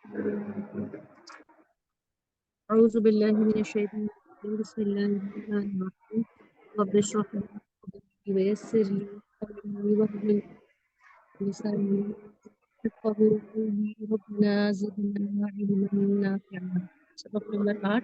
أعوذ بالله من الشيطان الرجيم بسم الله الرحمن الرحيم رب اشرح لي صدري ويسر لي أمري واحلل لساني يفقهوا قولي ربنا زدنا علما نافعا. سبق نمبر 8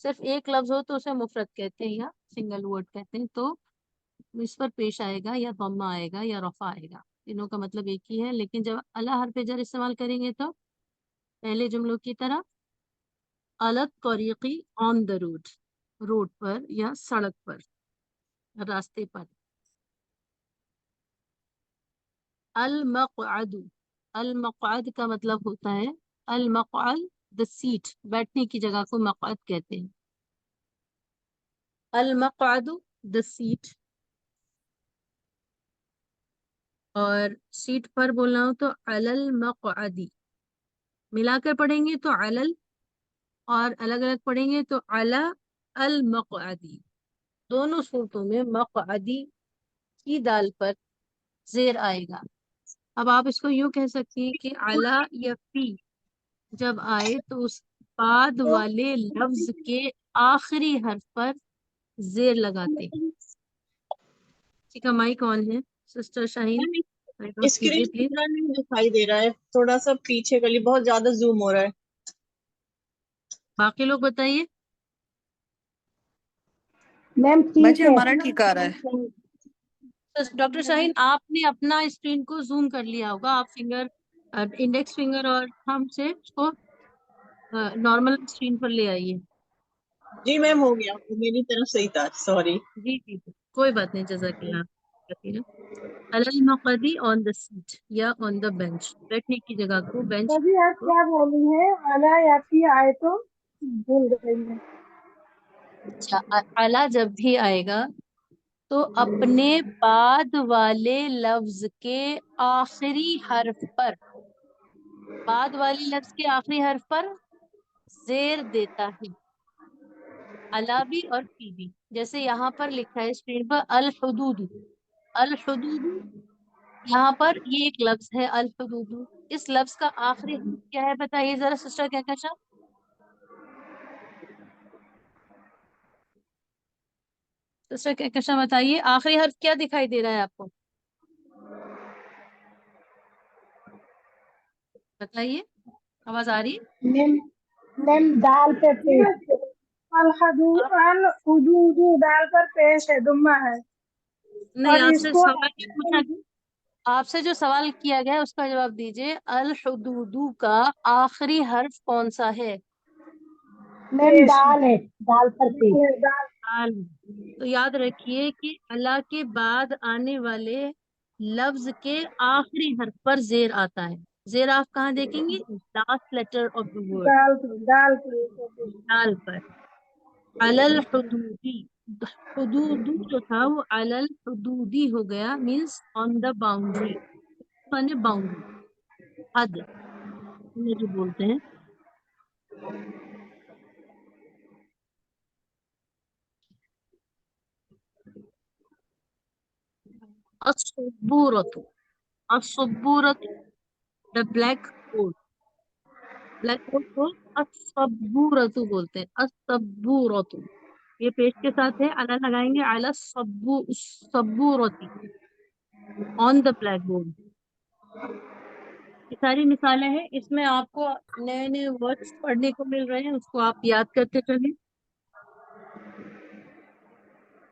صرف ایک لفظ ہو تو اسے مفرد کہتے ہیں یا سنگل ورڈ کہتے ہیں، تو اس پر پیش آئے گا یا ضمہ آئے گا یا رفع آئے گا، تینوں کا مطلب ایک ہی ہے۔ لیکن جب الا حرف جر استعمال کریں گے تو پہلے جملوں کی طرح الگ طریقی آن دا روڈ، روڈ پر یا سڑک پر، راستے پر۔ المقعد، المقعد کا مطلب ہوتا ہے المقعد دا سیٹ، بیٹھنے کی جگہ کو مقعد کہتے ہیں۔ المقعد دا سیٹ، اور سیٹ پر بولنا ہو تو علی المقعدی، ملا کر پڑھیں گے تو علل، اور الگ الگ پڑھیں گے تو علی المقعدی۔ دونوں صورتوں میں مقعدی کی دال پر زیر آئے گا۔ اب آپ اس کو یوں کہہ سکتی ہیں کہ علی یا فی جب آئے تو اس بعد والے لفظ کے آخری حرف پر زیر لگاتے ہیں۔ ٹھیک ہے، مائک آن ہے، سسٹر شاہین مائک آف کیجیے اسکرین پلیز۔ نہیں دکھائی دے رہا ہے، تھوڑا سا پیچھے کر لی، بہت زیادہ زوم ہو رہا ہے۔ باقی لوگ بتائیے۔ میم ٹھیک ہے، ہمارا ٹھیک آ رہا ہے۔ ڈاکٹر شاہین آپ نے اپنا اسکرین کو زوم کر لیا ہوگا، آپ فنگر انڈیکس فنگر اور تھم سے اس کو نارمل اسکرین پر لے آئیے۔ جی میم ہو گیا، میری طرف صحیح تھا، سوری۔ جی جی کوئی بات نہیں، جزاک اللہ۔ المقدی آن دا سیٹ یا آن دا بینچ، بیٹھنے کی جگہ کو بینچ۔ ابھی آپ کیا بولی ہیں؟ اعلیٰ یا پھر آئے تو بھول گئی میں۔ اچھا، اعلیٰ جب بھی آئے گا تو اپنے بعد والے لفظ کے آخری حرف پر، بعد والے لفظ کے آخری حرف پر زیر دیتا ہے، الا بھی اور فی بھی۔ جیسے یہاں پر لکھا ہے اسکرین پر الحدود، الحدود، یہاں پر یہ ایک لفظ ہے الحدود، اس لفظ کا آخری حرف کیا ہے بتائیے ذرا سسٹر کہکشاں؟ سسٹر کہکشاں بتائیے آخری حرف کیا دکھائی دے رہا ہے آپ کو؟ بتائیے، آواز آ رہی ہے؟ میم دال پہ پیش، الحدود دال پر پیش ہے، دمہ ہے، نہیں، اور آپ اس سے کو سوال یہ پوچھا گیا، آپ سے جو سوال کیا گیا ہے اس کا جواب دیجیے، الحدود کا آخری حرف کون سا ہے؟ میم دال ہے، دال پر پیش۔ دال۔ تو یاد رکھیے کہ اللہ کے بعد آنے والے لفظ کے آخری حرف پر زیر آتا ہے۔ زیر آپ کہاں دیکھیں گے؟ Last letter of the word, دال پر دال پر۔ علل حدودی، حدود جو تھا وہ علل حدودی ہو گیا، means on the boundary, boundary, حد جو بولتے ہیں۔ الصبورۃ، الصبورۃ، the blackboard, blackboard کو الصبورۃ بولتے ہیں، الصبورۃ، یہ پیش کے ساتھ ہے، الا لگائیں گے، الا الصبورۃ، آن دا بلیک بورڈ۔ یہ ساری مثالیں ہیں، اس میں آپ کو نئے نئے ورڈز پڑھنے کو مل رہے ہیں، اس کو آپ یاد کرتے چلیں۔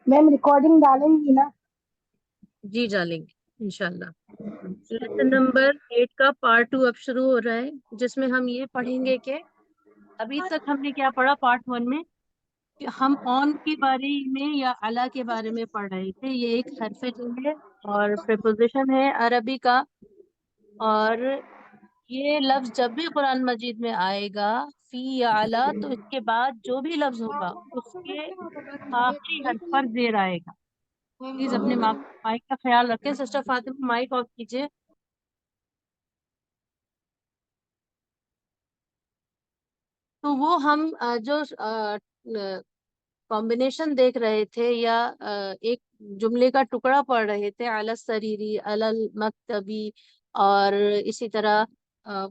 میم ریکارڈنگ ڈالیں گی نا؟ جی ڈالیں گے انشاءاللہ۔ لیسن نمبر 8 کا پارٹ 2 اب شروع ہو رہا ہے، جس میں ہم یہ پڑھیں گے کہ ابھی تک ہم نے کیا پڑھا پارٹ 1 میں، کہ ہم آن کے بارے میں یا الا کے بارے میں پڑھ رہے تھے۔ یہ ایک حرف جر ہے اور پریپوزیشن ہے عربی کا، اور یہ لفظ جب بھی قرآن مجید میں آئے گا فی یا الا، تو اس کے بعد جو بھی لفظ ہوگا اس کے آخری حرف پر زیر آئے گا۔ پلیز اپنے مائک کا خیال رکھیں۔ سسٹر فاطمہ مائک آف کیجیے۔ تو وہ ہم جو کمبینیشن دیکھ رہے تھے یا ایک جملے کا ٹکڑا پڑھ رہے تھے، علی السریری، علی المکتبی، اور اسی طرح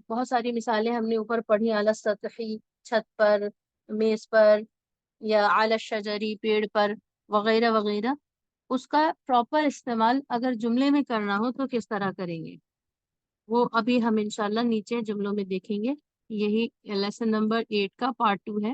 بہت ساری مثالیں ہم نے اوپر پڑھی، علی السطحی، چھت پر، میز پر، یا علی الشجری، پیڑ پر، وغیرہ وغیرہ۔ اس کا پراپر استعمال اگر جملے میں کرنا ہو تو کس طرح کریں گے، وہ ابھی ہم انشاءاللہ نیچے جملوں میں دیکھیں گے۔ یہی لیسن نمبر 8 کا پارٹ 2 ہے۔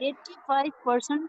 85%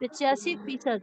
85%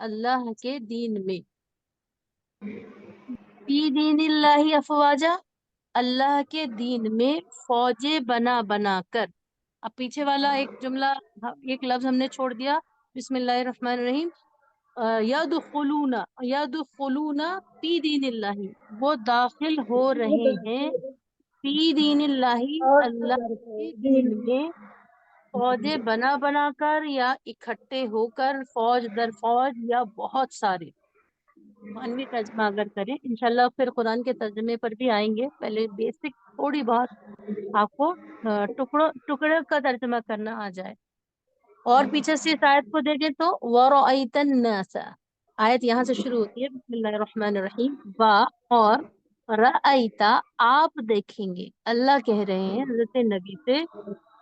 اللہ کے دین میں. فی دین اللہ افواجا, اللہ کے دین میں فوجیں بنا بنا کر. اب پیچھے والا ایک جملہ, ایک لفظ ہم نے چھوڑ دیا, بسم اللہ الرحمن الرحیم. یدخلون فی دین اللہ, وہ داخل ہو رہے ہیں فی دین اللہ, اور اللہ کے دین میں, فوجیں بنا بنا کر یا اکٹھے ہو کر, فوج در فوج یا بہت سارے. معنوی ترجمہ اگر کریں انشاءاللہ پھر قرآن کے ترجمے پر بھی آئیں گے, پہلے بیسک تھوڑی بہت آپ کو ٹکڑے کا ترجمہ کرنا آ جائے. اور پیچھے سے اس آیت کو دیکھیں تو وَرَأَيْتَ النَّاسَ, آیت یہاں سے شروع ہوتی ہے بسم اللہ الرحمن الرحیم. با اور رأیتا, آپ دیکھیں گے, اللہ کہہ رہے ہیں حضرت نبی سے,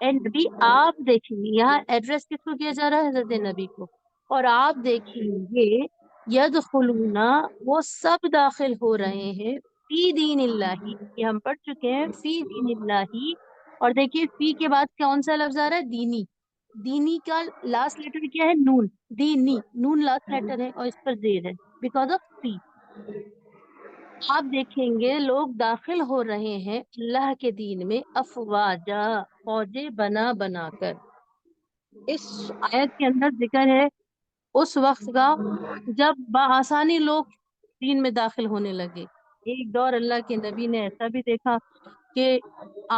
اے نبی آپ دیکھیں گے. یہاں ایڈریس کس کو کیا جا رہا ہے؟ حضرت نبی کو. اور آپ دیکھیں گے یدخلون, وہ سب داخل ہو رہے ہیں فی دین اللہ, یہ ہم پڑھ چکے ہیں فی دین اللہ. اور دیکھیے فی کے بعد کون سا لفظ آ رہا ہے؟ دینی. دینی کا لاسٹ لیٹر کیا ہے؟ نون. دینی, نون لاسٹ لیٹر ہے اور اس پر زیر ہے بیکاز آف فی. آپ دیکھیں گے لوگ داخل ہو رہے ہیں اللہ کے دین میں افواجا, فوجیں بنا بنا کر. اس آیت کے اندر ذکر ہے اس وقت کا جب بآسانی لوگ دین میں داخل ہونے لگے. ایک دور اللہ کے نبی نے ایسا بھی دیکھا کہ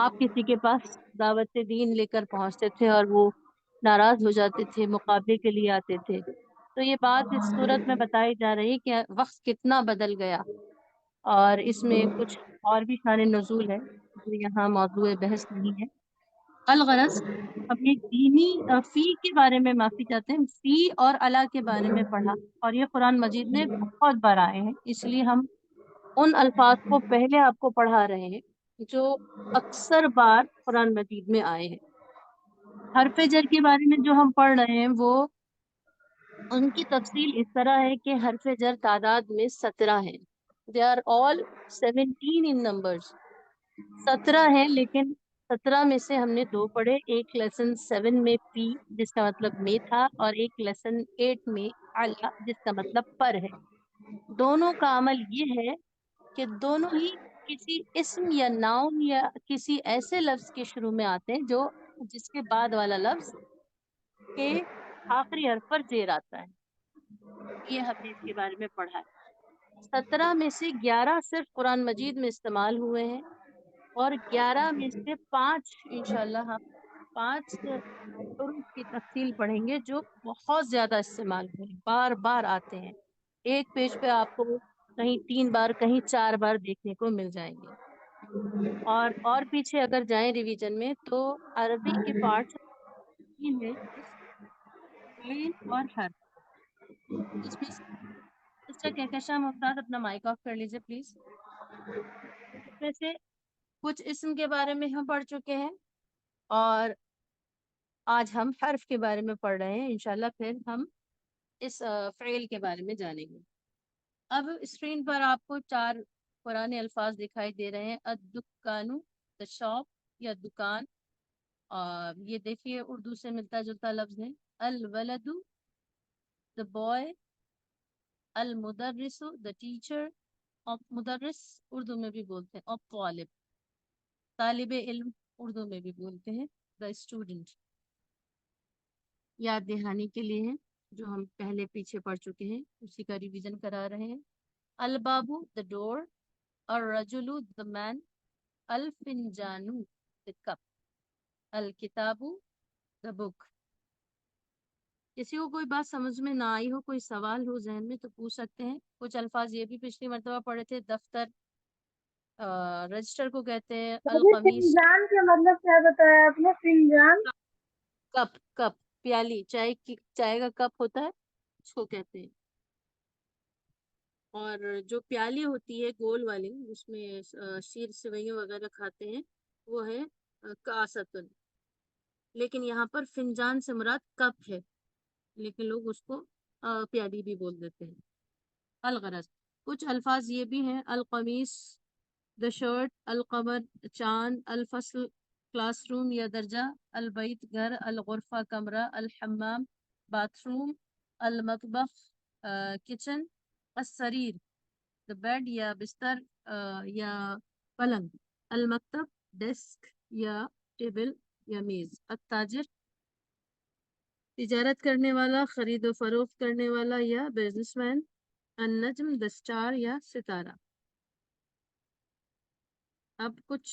آپ کسی کے پاس دعوت دین لے کر پہنچتے تھے اور وہ ناراض ہو جاتے تھے, مقابلے کے لیے آتے تھے. تو یہ بات اس صورت میں بتائی جا رہی ہے کہ وقت کتنا بدل گیا, اور اس میں کچھ اور بھی شان نزول ہے جو یہاں موضوع بحث نہیں ہے. الغرض ہم یہ دینی فی کے بارے میں معافی چاہتے ہیں, فی اور اللہ کے بارے میں پڑھا, اور یہ قرآن مجید میں بہت بار آئے ہیں, اس لیے ہم ان الفاظ کو پہلے آپ کو پڑھا رہے ہیں جو اکثر بار قرآن مجید میں آئے ہیں. حرف جر کے بارے میں جو ہم پڑھ رہے ہیں وہ ان کی تفصیل اس طرح ہے کہ حرف جر تعداد میں 17 ہیں. They are all 17 in numbers. 17 ہیں, لیکن 17 میں سے ہم نے 2 پڑھے. ایک لیسن 7 میں پی جس کا مطلب میں تھا, اور ایک لیسن 8 میں علا جس کا مطلب پر ہے. دونوں کا عمل یہ ہے کہ دونوں ہی کسی اسم یا ناؤن یا کسی ایسے لفظ کے شروع میں آتے ہیں جو جس کے بعد والا لفظ کے آخری حرف پر زیر آتا ہے. یہ ہم نے اس کے بارے میں پڑھا ہے. 17 میں سے 11 صرف قرآن مجید میں استعمال ہوئے ہیں, اور 11 میں سے 5 انشاءاللہ ہم 5 حروف کی تفصیل پڑھیں گے جو بہت زیادہ استعمال ہوئے ہیں, بار بار آتے ہیں. ایک پیج پہ آپ کو کہیں 3 بار کہیں 4 بار دیکھنے کو مل جائیں گے. اور پیچھے اگر جائیں ریویژن میں تو عربی کے پارٹس 3 ہیں, فعل اور حرف. اس میں سسٹر کہکشاں ممتاز اپنا مائک آف کر لیجیے پلیز. اس میں سے کچھ اسم کے بارے میں ہم پڑھ چکے ہیں, اور آج ہم حرف کے بارے میں پڑھ رہے ہیں. انشاءاللہ پھر ہم اس فعل کے بارے میں جانیں گے. اب اسکرین پر آپ کو 4 پرانے الفاظ دکھائی دے رہے ہیں. الدکانو, the shop یا دکان, اور یہ دیکھیے اردو سے ملتا جلتا لفظ ہے. الولدو, the boy. المدرسو, the teacher. اور مدرس اردو میں بھی بولتے ہیں, اور طالب, طالب علم اردو میں بھی بولتے ہیں, the student. یاد دہانی کے لیے ہیں جو ہم پہلے پیچھے پڑھ چکے ہیں, اسی کا ریویژن کرا رہے ہیں. البابو, the door. الرجلو, the man. الفنجانو, the cup. الکتابو, the book. کسی کو کوئی بات سمجھ میں نہ آئی ہو, کوئی سوال ہو ذہن میں تو پوچھ سکتے ہیں. کچھ الفاظ یہ بھی پچھلی مرتبہ پڑھے تھے. دفتر, رجسٹر کو کہتے ہیں. القمیص, فنجان کا مطلب کیا بتایا آپ نے؟ فنجان کپ, کپ پیالی, چائے کا کپ ہوتا ہے اس کو کہتے ہیں. اور جو پیالی ہوتی ہے گول والی اس میں شیر سوئیاں وغیرہ کھاتے ہیں وہ ہے کاستن. لیکن یہاں پر فنجان سے مراد کپ ہے, لیکن لوگ اس کو پیالی بھی بول دیتے ہیں. الغرض کچھ الفاظ یہ بھی ہیں. القمیص, the shirt. القمر, چاند. الفصل, کلاس روم یا درجہ. البیت, گھر. الغرفہ, کمرہ. الحمام, باتھ روم. المطبخ, kitchen, السرير the bed یا بستر یا پلنگ, المکتب ڈیسک یا ٹیبل یا میز, التاجر تجارت کرنے والا, خرید و فروخت کرنے والا یا بزنس مین, النجم the star یا ستارہ. اب کچھ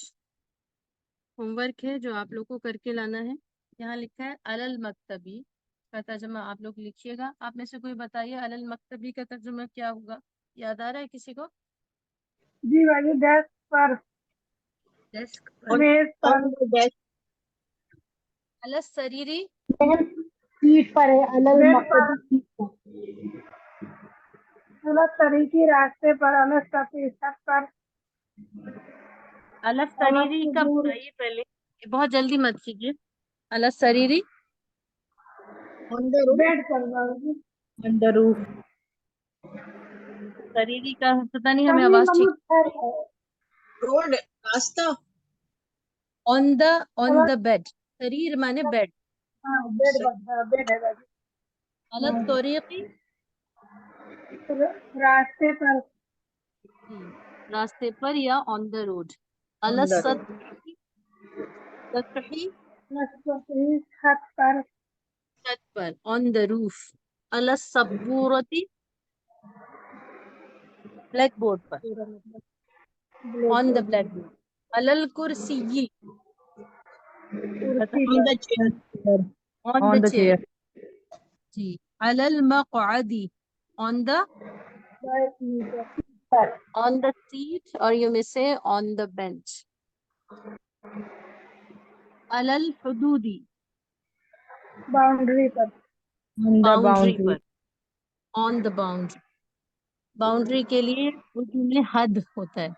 ہوم ورک ہے جو آپ لوگ کو کر کے لانا ہے. یہاں لکھا ہے علل مکتبی کا ترجمہ آپ لوگ لکھیے گا. آپ میں سے کوئی بتائیے علل مکتبی کا ترجمہ کیا ہوگا؟ یاد آ رہا ہے کسی کو؟ جی باجی ڈیسک پر, ڈیسک پر. میز پر, علل سریری سیٹ پر ہے, الل بیڈ پر, مقتدی سیٹ پر. غلط طریقے راستے پر, الگ سطح پر, علل الگ سریری کا دور بتائیے پہلے, بہت جلدی مت کیجیے. علل سریری بیڈ پر باجی. انڈر روف. سریری کا پتہ نہیں, ہمیں سبھی آواز ٹھیک. ملک ہے. روڈ راستہ. آن دا بیڈ, سریر مانے بیڈ. ہاں بیڈ پر, بیڈ ہے باجی. علل طریقی راستے پر, راستے پر یا آن دا روڈ. علل سطحی نسبی چھت پر, چھت پر, آن دا روف. علل سبورتی بلیک بورڈ پر, آن دا بلیک بورڈ. علل کرسی کرسی آن پر, the chair. On the chair. جی. علل مقعدی آن دا پر, seat or you may say on the bench. علل حدودی باؤنڈری پر, باؤنڈری پر, آن دا باؤنڈری. باؤنڈری کے لیے اردو میں حد ہوتا ہے,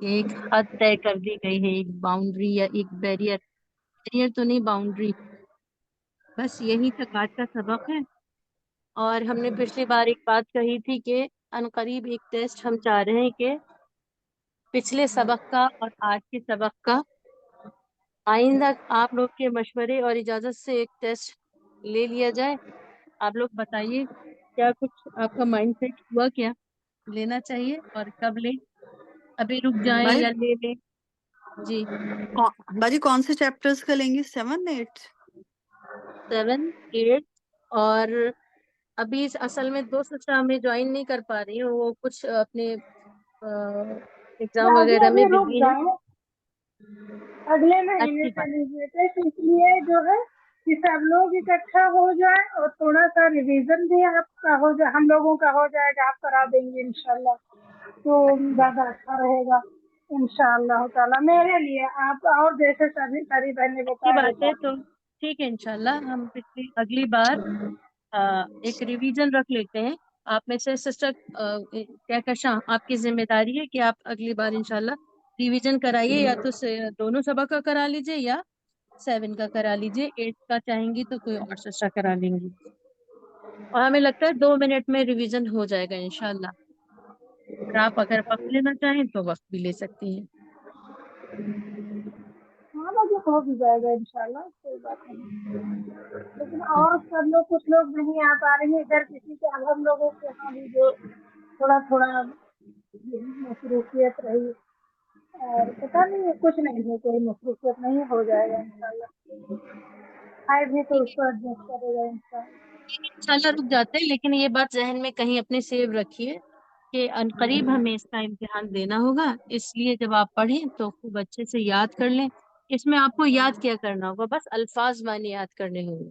ایک حد طے کر دی گئی ہے, ایک باؤنڈری یا ایک بیریئر. بیریئر تو نہیں, باؤنڈری. بس یہی تک آج کا سبق ہے. اور ہم نے پچھلی بار ایک بات کہی تھی کہ عنقریب ایک ٹیسٹ ہم چاہ رہے ہیں کہ پچھلے سبق کا اور آج کے سبق کا آئندہ آپ لوگ کے مشورے اور اجازت سے ایک ٹیسٹ لے لیا جائے. آپ لوگ بتائیے کیا کچھ آپ کا مائنڈ سیٹ ہوا, کیا لینا چاہیے اور کب لیں؟ ابھی رک جائیں یا لے لیں؟ جی. باجی کون سے چیپٹرز کا لیں گے؟ 7 8 7 8 اور ابھی اصل میں 2 سسٹر ہمیں جوائن نہیں کر پا رہی ہیں, وہ کچھ اپنے ایگزام باجی وغیرہ ابھی میں رک بزی ہیں. جائیں, اگلے مہینے اچھی سے بات. لیجیے ٹیسٹ, اس لیے جو ہے کہ سب لوگ اکٹھا ہو جائے اور تھوڑا سا ریویژن بھی آپ کا ہو جائے, ہم لوگوں کا ہو جائے گا, آپ کرا دیں گے انشاءاللہ, تو زیادہ اچھا رہے گا انشاءاللہ تعالی میرے لیے. آپ اور جیسے سبھی ساری بہنیں اچھی بتائے بات ویسا. ہے. تو ٹھیک ہے, انشاءاللہ ہم اگلی بار ایک ریویژن رکھ لیتے ہیں. آپ میں سے سسٹر کہکشاں, آپ کی ذمہ داری ہے کہ آپ اگلی بار انشاءاللہ ریویژن کرائیے, یا تو دونوں سبق کا کرا لیجیے یا 7 کا کرا لیجیے. 8 کا چاہیں گی تو کوئی اور سسٹر کرا لیں گی. اور ہمیں لگتا ہے 2 منٹ میں ریویژن ہو جائے گا انشاءاللہ. اور آپ اگر وقت لینا چاہیں تو وقت بھی لے سکتی ہیں. ہاں باجی ہو بھی جائے گا انشاءاللہ, کوئی بات نہیں. لیکن اور سب لوگ, کچھ لوگ نہیں آ پا رہے ہیں ادھر کسی کے, اب ہم لوگوں کے یہاں بھی جو تھوڑا تھوڑا مصروفیت رہی, اور پتہ نہیں کچھ نہیں ہے, کوئی مصروفیت نہیں, ہو جائے گا انشاءاللہ. آئے بھی تو اس کو ایڈجسٹ کرے گا انشاءاللہ. انشاءاللہ رک جاتے ہیں, لیکن یہ بات ذہن میں کہیں اپنے سیو رکھیے کہ عنقریب ہمیں اس کا امتحان دینا ہوگا. اس لیے جب آپ پڑھیں تو خوب اچھے سے یاد کر لیں. اس میں آپ کو یاد کیا کرنا ہوگا, بس الفاظ معنی یاد کرنے ہوں گے.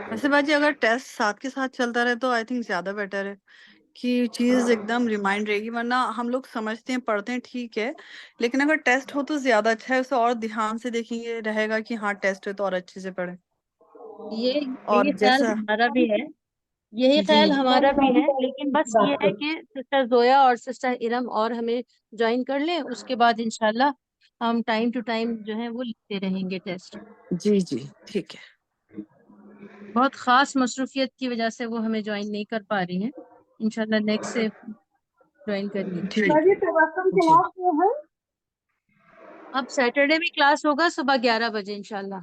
ویسے باجی اگر ٹیسٹ ساتھ کے ساتھ چلتا رہے تو آئی تھنک زیادہ بیٹر ہے کہ چیز ایک دم ریمائنڈ رہے گی, ورنہ ہم لوگ سمجھتے ہیں پڑھتے ہیں ٹھیک ہے, لیکن اگر ٹیسٹ ہو تو زیادہ اچھا ہے, اسے اور دھیان سے دیکھیں گے, رہے گا کہ ہاں ٹیسٹ ہے تو اور اچھے سے پڑھیں. اور یہی خیال جیسا ہمارا بھی ہے, یہی جی خیال ہمارا بھی ہے. لیکن بس یہ ہے کہ سسٹر زویا اور سسٹر ارم اور ہمیں جوائن کر لیں, اس کے بعد انشاءاللہ ہم ٹائم ٹو ٹائم جو ہے وہ لکھتے رہیں گے ٹیسٹ. جی جی ٹھیک ہے. بہت خاص مصروفیت کی وجہ سے وہ ہمیں جوائن نہیں کر پا رہی ہیں. انشاءاللہ نیکسٹ سے جوائن کریے. ٹھیک باجی تبسم جی. کلاس جو ہے اب سیٹرڈے بھی کلاس ہوگا صبح 11 بجے انشاءاللہ.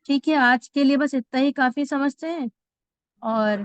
ٹھیک ہے، آج کے لیے بس اتنا ہی کافی سمجھتے ہیں، اور